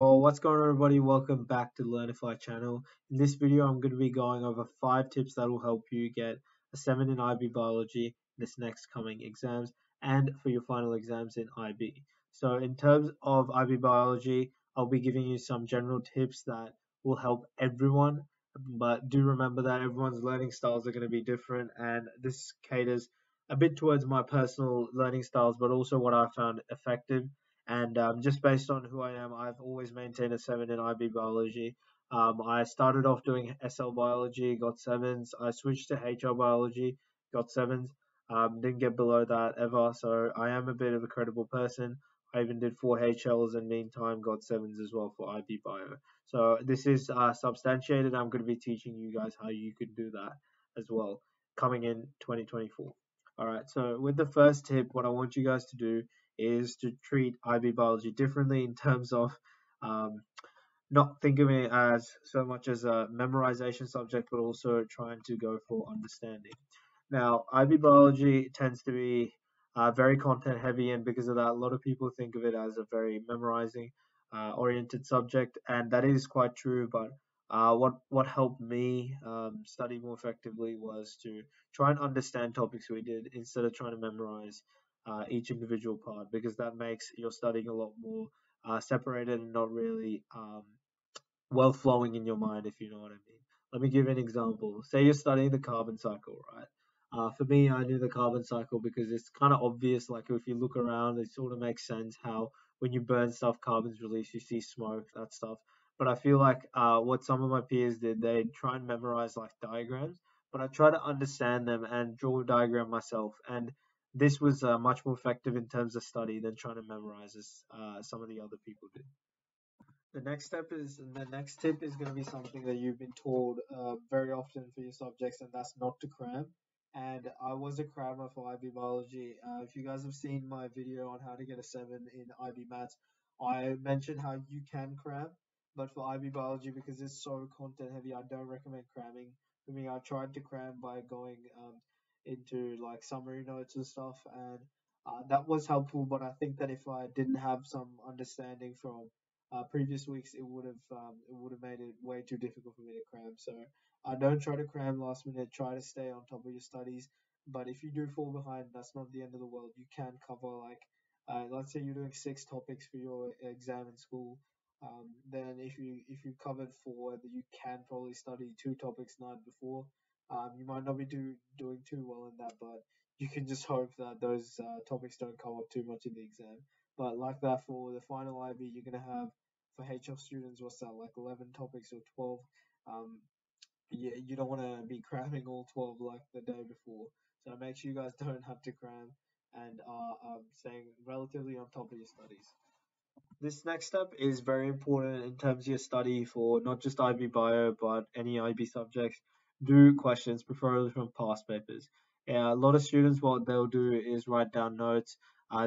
Well, what's going on, everybody? Welcome back to the Learnify channel. In this video, I'm going to be going over 5 tips that will help you get a 7 in IB biology this next coming exams and for your final exams in IB. So, in terms of IB biology, I'll be giving you some general tips that will help everyone, but do remember that everyone's learning styles are going to be different, and this caters a bit towards my personal learning styles, but also what I found effective and just based on who I am, I've always maintained a 7 in IB biology. I started off doing SL biology, got sevens. I switched to HR biology, got sevens. Didn't get below that ever, so I am a bit of a credible person. I even did 4 HLs and meantime got sevens as well for IB bio. So this is substantiated. I'm going to be teaching you guys how you can do that as well coming in 2024. All right, so with the first tip, what I want you guys to do is to treat IB biology differently in terms of um, not think of it as so much as a memorization subject, but also trying to go for understanding. Now, IB biology tends to be very content heavy, and because of that, a lot of people think of it as a very memorizing oriented subject, and that is quite true. But what helped me study more effectively was to try and understand topics we did instead of trying to memorize each individual part, because that makes your studying a lot more separated and not really well flowing in your mind, if you know what I mean. Let me give you an example. Say you're studying the carbon cycle, right? For me, I knew the carbon cycle because it's kind of obvious. Like if you look around, it sort of makes sense how when you burn stuff, carbon's released, you see smoke, that stuff. But I feel like what some of my peers did, they try and memorize like diagrams, but I try to understand them and draw a diagram myself. And this was much more effective in terms of study than trying to memorize as some of the other people did. The next tip is going to be something that you've been told very often for your subjects, and that's not to cram. And I was a crammer for IB biology. If you guys have seen my video on how to get a 7 in IB maths, I mentioned how you can cram, but for IB biology, because it's so content heavy, I don't recommend cramming. For me, I tried to cram by going into like summary notes and stuff, and that was helpful. But I think that if I didn't have some understanding from previous weeks, it would have made it way too difficult for me to cram. So don't try to cram last minute. Try to stay on top of your studies. But if you do fall behind, that's not the end of the world. You can cover like let's say you're doing 6 topics for your exam in school. Then if you covered 4, then you can probably study 2 topics the night before. You might not be doing too well in that, but you can just hope that those topics don't come up too much in the exam. But like that for the final IB, you're gonna have for HL students, what's that, like 11 topics or 12? Um, you don't want to be cramming all 12 like the day before. So make sure you guys don't have to cram and are staying relatively on top of your studies. This next step is very important in terms of your study for not just IB Bio but any IB subjects. Do questions, preferably from past papers. Yeah, a lot of students, what they'll do is write down notes.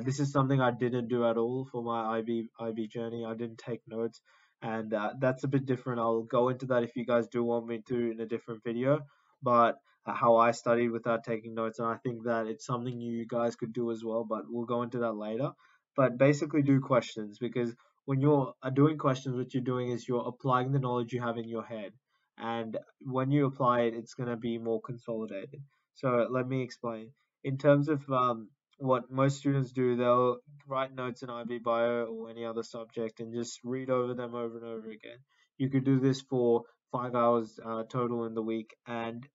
This is something I didn't do at all for my IB journey. I didn't take notes, and that's a bit different. I'll go into that if you guys do want me to in a different video. But how I studied without taking notes, and I think that it's something you guys could do as well. But we'll go into that later, but basically do questions, because when you're doing questions, what you're doing is you're applying the knowledge you have in your head, and when you apply it, it's going to be more consolidated. So let me explain. In terms of what most students do, they'll write notes in IB Bio or any other subject and just read over them over and over again. You could do this for 5 hours total in the week, and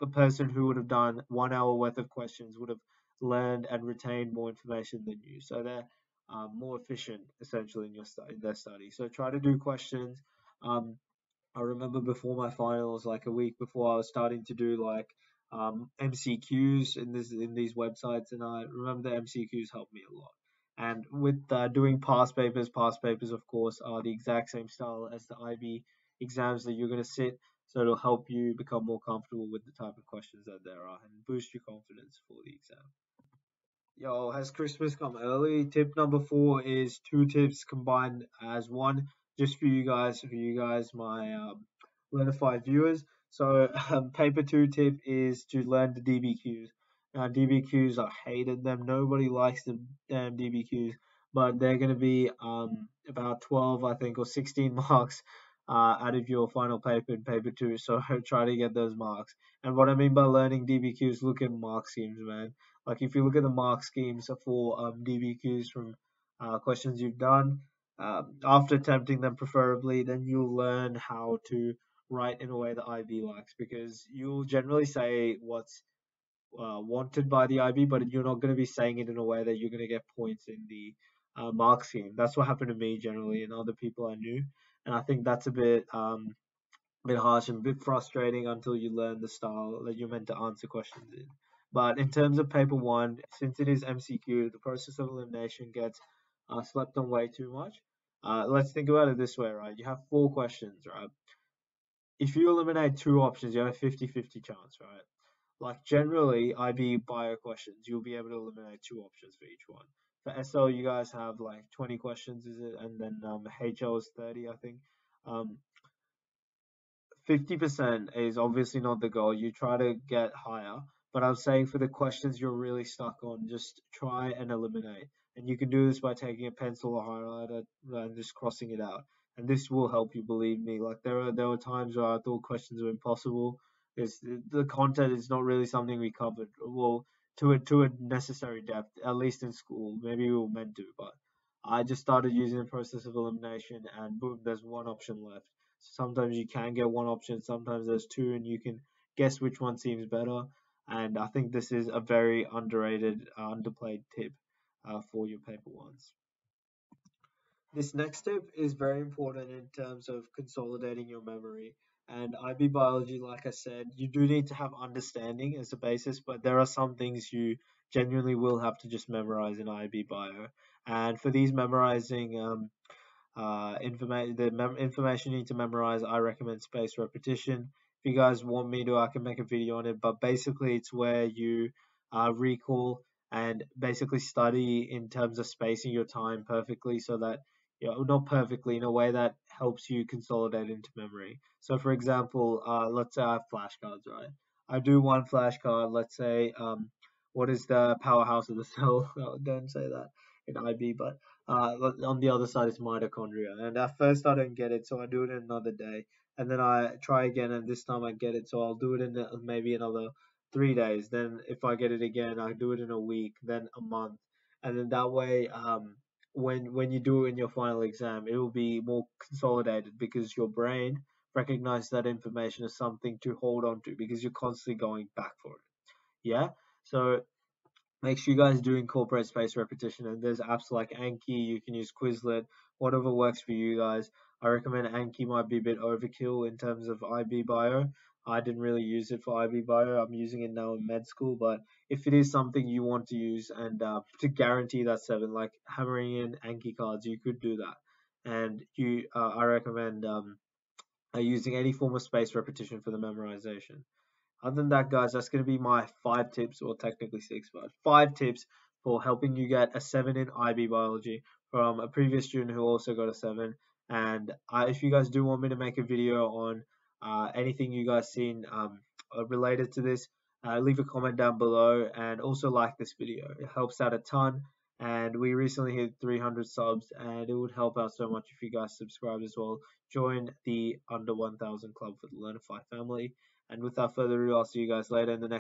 the person who would have done 1 hour worth of questions would have learned and retained more information than you. So they're more efficient essentially in their study. So try to do questions. Um, I remember before my finals, like a week before, I was starting to do like MCQs in these websites, and I remember the MCQs helped me a lot. And with doing past papers of course are the exact same style as the IB exams that you're going to sit, so it'll help you become more comfortable with the type of questions that there are and boost your confidence for the exam. Yo, has Christmas come early? Tip number 4 is 2 tips combined as one, just for you guys, my Learnified viewers. So, paper 2 tip is to learn the DBQs. Now, DBQs, I hated them. Nobody likes the damn DBQs. but they're going to be about 12, I think, or 16 marks out of your final paper in paper two. So try to get those marks. And what I mean by learning DBQs, look at mark schemes, man. Like if you look at the mark schemes for DBQs from questions you've done, after attempting them preferably, then you'll learn how to write in a way that IB likes, because you'll generally say what's wanted by the IB, but you're not going to be saying it in a way that you're going to get points in the mark scheme. That's what happened to me generally and other people I knew, and I think that's a bit harsh and a bit frustrating until you learn the style that you're meant to answer questions in. But in terms of paper one, since it is MCQ, the process of elimination gets slept on way too much. Let's think about it this way, right? You have four questions, right? If you eliminate two options, you have a 50-50 chance, right? Like generally, IB bio questions, you'll be able to eliminate two options for each one. For SL, you guys have like 20 questions, is it? And then HL is 30, I think. Um, 50% is obviously not the goal. You try to get higher, but I'm saying for the questions you're really stuck on, just try and eliminate. And you can do this by taking a pencil or highlighter and just crossing it out. And this will help you, believe me. Like there were times where I thought questions were impossible. Because the content is not really something we covered. Well, to a necessary depth, at least in school. Maybe we were meant to, but I just started using the process of elimination, and boom, there's one option left. Sometimes you can get one option, sometimes there's two, and you can guess which one seems better. And I think this is a very underrated, underplayed tip for your paper ones. This next tip is very important in terms of consolidating your memory. And IB biology, like I said, you do need to have understanding as a basis, but there are some things you genuinely will have to just memorize in IB bio. And for these memorizing information you need to memorize, I recommend spaced repetition. If you guys want me to, I can make a video on it, but basically it's where you recall and basically study in terms of spacing your time perfectly, so that, not perfectly, in a way that helps you consolidate into memory. So for example, let's say I have flashcards, right? I do one flashcard, let's say, what is the powerhouse of the cell? No, don't say that in IB, but on the other side is mitochondria. And at first I don't get it, so I do it in another day. And then I try again, and this time I get it, so I'll do it in maybe another 3 days. Then if I get it again, I do it in a week, then a month. And then that way, when you do it in your final exam, it will be more consolidated, because your brain recognizes that information as something to hold on to, because you're constantly going back for it. Yeah? So make sure you guys do incorporate spaced repetition, and there's apps like Anki. You can use Quizlet, whatever works for you guys. I recommend Anki. Might be a bit overkill in terms of IB bio. I didn't really use it for IB bio. I'm using it now in med school, but if it is something you want to use, and to guarantee that seven, like hammering in Anki cards, you could do that. And I recommend using any form of spaced repetition for the memorization. Other than that, guys, that's going to be my 5 tips, or technically 6, but 5 tips for helping you get a 7 in IB biology from a previous student who also got a 7. And if you guys do want me to make a video on anything you guys seen related to this, leave a comment down below, and also like this video. It helps out a ton. And we recently hit 300 subs, and it would help out so much if you guys subscribe as well. Join the under 1000 club for the Learnify family. And without further ado, I'll see you guys later in the next